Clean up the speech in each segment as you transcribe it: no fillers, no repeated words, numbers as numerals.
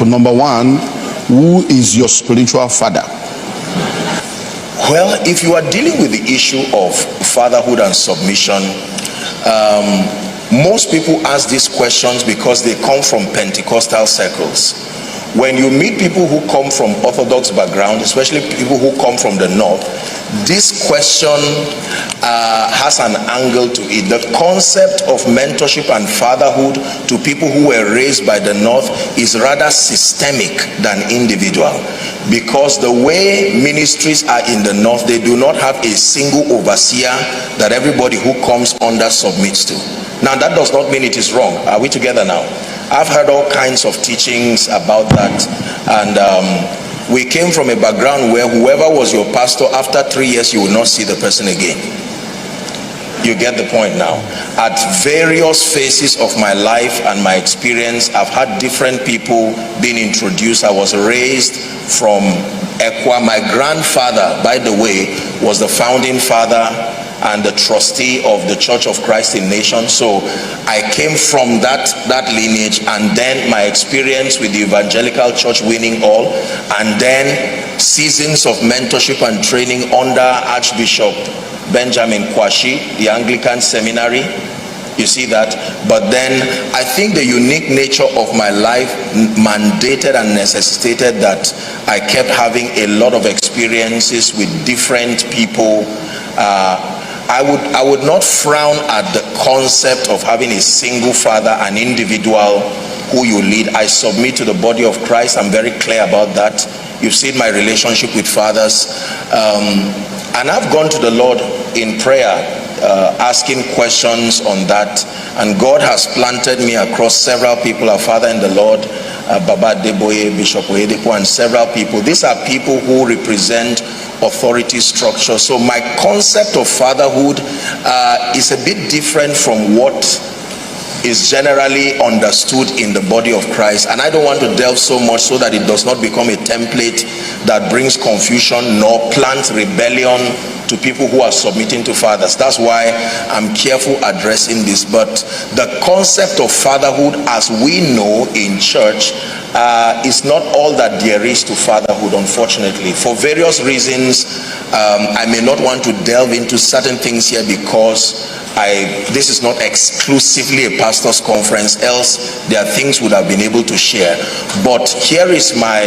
Number one, who is your spiritual father? Well, if you are dealing with the issue of fatherhood and submission, most people ask these questions because they come from Pentecostal circles. When you meet people who come from Orthodox background, especially people who come from the North, this question has an angle to it. The concept of mentorship and fatherhood to people who were raised by the North is rather systemic than individual, because the way ministries are in the North, they do not have a single overseer that everybody who comes under submits to. Now, that does not mean it is wrong. Are we together now? I've heard all kinds of teachings about that, and we came from a background where whoever was your pastor, after 3 years you will not see the person again. You get the point now. At various phases of my life and my experience, I've had different people being introduced. I was raised from Ekwa. My grandfather, by the way, was the founding father and the trustee of the Church of Christ in Nations. So I came from that lineage, and then my experience with the evangelical church winning all, and then seasons of mentorship and training under Archbishop Benjamin Kwashi, the Anglican Seminary. You see that? But then I think the unique nature of my life mandated and necessitated that I kept having a lot of experiences with different people. I would not frown at the concept of having a single father, an individual who you lead. I submit to the body of Christ. I'm very clear about that. You've seen my relationship with fathers. And I've gone to the Lord in prayer, asking questions on that. And God has planted me across several people, our father in the Lord, Baba Deboye, Bishop Oyedepo, and several people. These are people who represent authority structure. So my concept of fatherhood is a bit different from what is generally understood in the body of Christ, and I don't want to delve so much so that it does not become a template that brings confusion nor plant rebellion to people who are submitting to fathers. That's why I'm careful addressing this. But the concept of fatherhood, as we know in church, is not all that there is to fatherhood, unfortunately. For various reasons, I may not want to delve into certain things here, because this is not exclusively a pastor's conference, else there are things would have been able to share. But here is my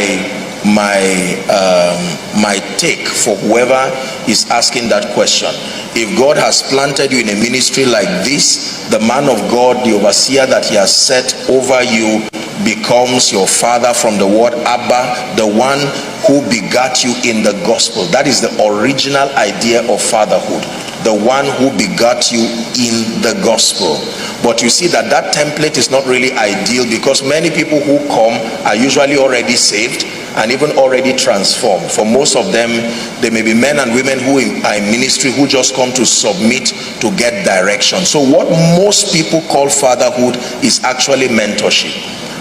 take for whoever is asking that question. If God has planted you in a ministry like this, the man of God, the overseer that he has set over you, becomes your father from the word Abba, the one who begat you in the gospel. That is the original idea of fatherhood, the one who begat you in the gospel. But you see that template is not really ideal, because many people who come are usually already saved and even already transformed. For most of them, they may be men and women who are in ministry who just come to submit to get direction. So what most people call fatherhood is actually mentorship.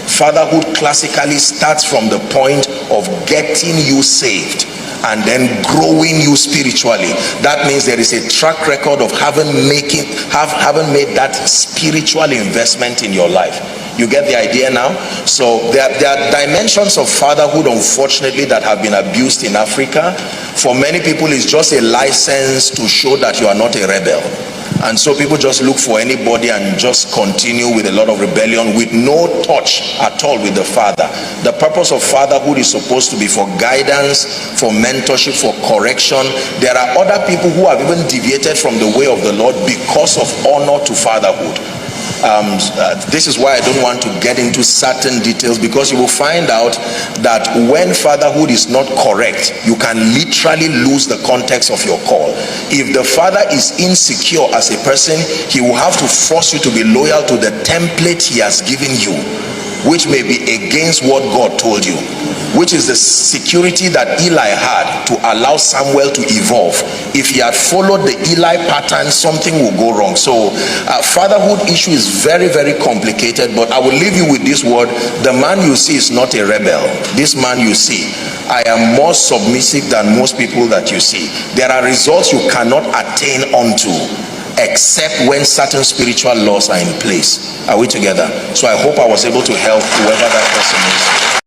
Fatherhood classically starts from the point of getting you saved and then growing you spiritually. That means there is a track record of having made that spiritual investment in your life. You get the idea now? So there are dimensions of fatherhood, unfortunately, that have been abused in Africa. For many people, it's just a license to show that you are not a rebel. And so people just look for anybody and just continue with a lot of rebellion with no touch at all with the father. The purpose of fatherhood is supposed to be for guidance, for mentorship, for correction. There are other people who have even deviated from the way of the Lord because of honor to fatherhood. This is why I don't want to get into certain details, because you will find out that when fatherhood is not correct, you can literally lose the context of your call. If the father is insecure as a person, he will have to force you to be loyal to the template he has given you, which may be against what God told you, which is the security that Eli had to allow Samuel to evolve. If he had followed the Eli pattern, something will go wrong. So fatherhood issue is very, very complicated, but I will leave you with this word. The man you see is not a rebel. This man you see, I am more submissive than most people that you see. There are results you cannot attain unto except when certain spiritual laws are in place. Are we together? So I hope I was able to help whoever that person is.